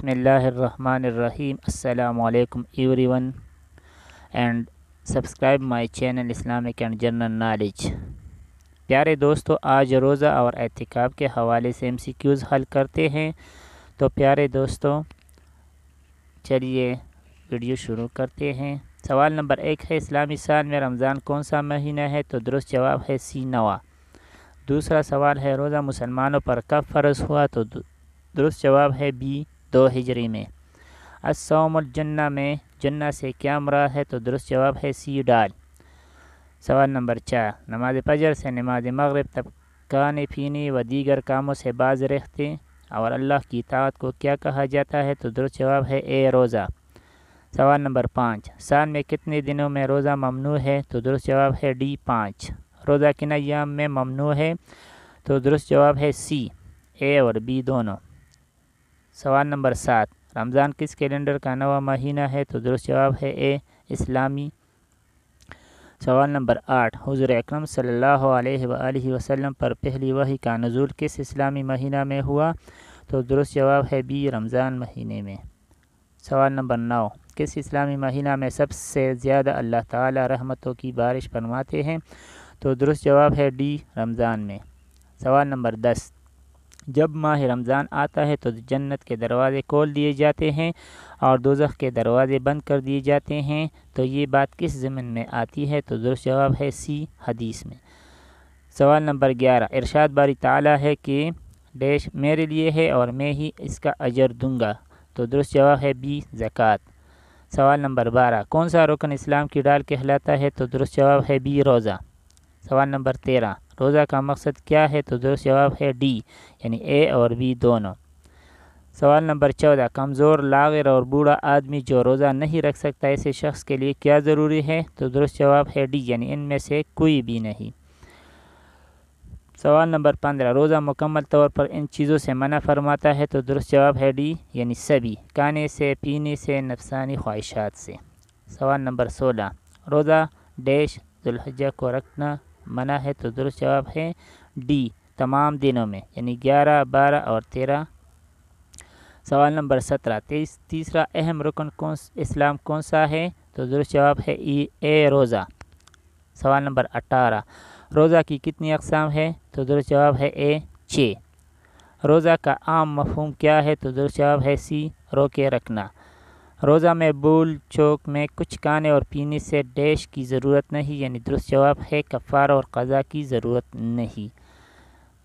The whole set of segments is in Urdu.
بسم اللہ الرحمن الرحیم. السلام علیکم every one and subscribe my channel Islamic and general knowledge. پیارے دوستو، آج روزہ اور اعتکاف کے حوالے سے MCQs حل کرتے ہیں. تو پیارے دوستو چلیے ویڈیو شروع کرتے ہیں. سوال نمبر 1 ہے، اسلامی سال میں رمضان کون سا مہینہ ہے؟ تو درست جواب ہے C نواں. دوسرا سوال ہے، روزہ مسلمانوں پر کب فرض ہوا؟ تو درست جواب ہے B 2 ہجری میں. الصوم الجنہ میں جنہ سے کیا مراد ہے؟ تو درست جواب ہے C ڈال. سوال نمبر 4، نماز فجر سے نماز مغرب تک کھانے پینے و دیگر کاموں سے باز رہتے اور اللہ کی اطاعت کو کیا کہا جاتا ہے؟ تو درست جواب ہے A روزہ. سوال نمبر 5، سال میں کتنے دنوں میں روزہ ممنوع ہے؟ تو درست جواب ہے D 5. روزہ کن ایام میں ممنوع ہے؟ تو درست جواب ہے C A اور B دونوں. سوال نمبر 7، رمضان کس کیلنڈر کا نواں مہینہ ہے؟ تو درست جواب ہے A اسلامی. سوال نمبر 8، حضور اکرم صلی اللہ علیہ وآلہ وسلم پر پہلی وحی کا نزول کس اسلامی مہینہ میں ہوا؟ تو درست جواب ہے B رمضان مہینے میں. سوال نمبر 9، کس اسلامی مہینہ میں سب سے زیادہ اللہ تعالی رحمتوں کی بارش فرماتے ہیں؟ تو درست جواب ہے D رمضان میں. سوال نمبر 10، جب ماہ رمضان آتا ہے تو جنت کے دروازے کھول دیے جاتے ہیں اور دوزخ کے دروازے بند کر دیے جاتے ہیں، تو یہ بات کس ضمن میں آتی ہے؟ تو درست جواب ہے C حدیث میں. سوال نمبر 11، ارشاد باری تعالیٰ ہے کہ ڈیش میرے لیے ہے اور میں ہی اس کا اجر دوں گا. تو درست جواب ہے B زکوٰۃ. سوال نمبر 12، کون سا رکن اسلام کی ڈال کہلاتا ہے؟ تو درست جواب ہے B روزہ. سوال نمبر 13، روزہ کا مقصد کیا ہے؟ تو درست جواب ہے D یعنی A اور B دونوں. سوال نمبر 14، کمزور، لاغر اور بوڑھا آدمی جو روزہ نہیں رکھ سکتا ایسے شخص کے لیے کیا ضروری ہے؟ تو درست جواب ہے D یعنی ان میں سے کوئی بھی نہیں. سوال نمبر 15، روزہ مکمل طور پر ان چیزوں سے منع فرماتا ہے؟ تو درست جواب ہے D یعنی سبھی، کھانے سے، پینے سے، نفسانی خواہشات سے. سوال نمبر 16، روزہ ڈیش ذوالحجہ کو رکھنا منع ہے؟ تو درست جواب ہے D تمام دنوں میں یعنی 11، 12 اور 13. سوال نمبر 17، تیسرا اہم رکن اسلام کون سا ہے؟ تو درست جواب ہے A روزہ. سوال نمبر 18، روزہ کی کتنی اقسام ہے؟ تو درست جواب ہے A 6. روزہ کا عام مفہوم کیا ہے؟ تو درست جواب ہے C روکے رکھنا. روزہ میں بول چوک میں کچھ کھانے اور پینے سے ڈیش کی ضرورت نہیں یعنی درست جواب ہے کفارہ اور قضا کی ضرورت نہیں.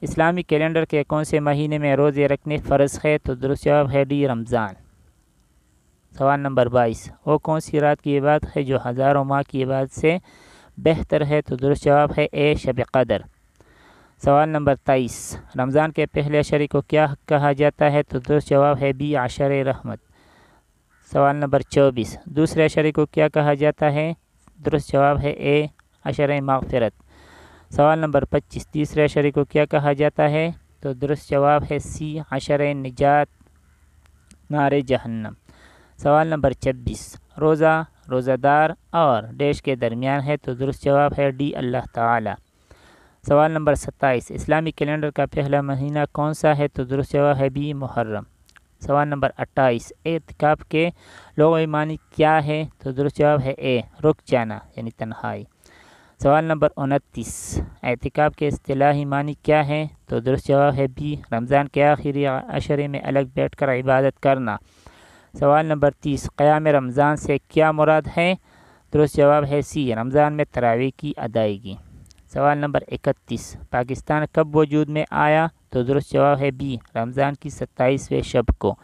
اسلامی کیلنڈر کے کون سے مہینے میں روزے رکھنے فرض ہے؟ تو درست جواب ہے D رمضان. سوال نمبر 22، وہ کون سی رات کی عبادت ہے جو ہزاروں ماہ کی عبادت سے بہتر ہے؟ تو درست جواب ہے A شب قدر. سوال نمبر 23، رمضان کے پہلے عشرے کو کیا کہا جاتا ہے؟ تو درست جواب ہے B عشر رحمت. سوال نمبر 24، دوسرے عشرے کو کیا کہا جاتا ہے؟ درست جواب ہے A عشر مغفرت. سوال نمبر 25، تیسرے عشرے کو کیا کہا جاتا ہے؟ تو درست جواب ہے C عشر نجات نار جہنم. سوال نمبر 26، روزہ روزہ دار اور ڈیش کے درمیان ہے؟ تو درست جواب ہے D اللہ تعالی. سوال نمبر 27، اسلامی کیلنڈر کا پہلا مہینہ کون سا ہے؟ تو درست جواب ہے B محرم. سوال نمبر 28، اعتکاف کے لغوی معنی کیا ہے؟ تو درست جواب ہے A رک جانا یعنی تنہائی. سوال نمبر 29، اعتکاف کے اصطلاحی معنی کیا ہے؟ تو درست جواب ہے B رمضان کے آخری عشرے میں الگ بیٹھ کر عبادت کرنا. سوال نمبر 30، قیام رمضان سے کیا مراد ہے؟ درست جواب ہے C رمضان میں تراویح کی ادائیگی. سوال نمبر 31، پاکستان کب وجود میں آیا؟ تو درست جواب ہے B رمضان کی 27ویں شب کو.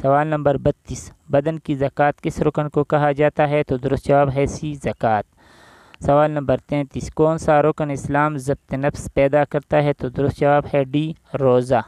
سوال نمبر 32، بدن کی زکوٰۃ کس رکن کو کہا جاتا ہے؟ تو درست جواب ہے C زکوٰۃ. سوال نمبر 33، کون سا رکن اسلام ضبط نفس پیدا کرتا ہے؟ تو درست جواب ہے D روزہ.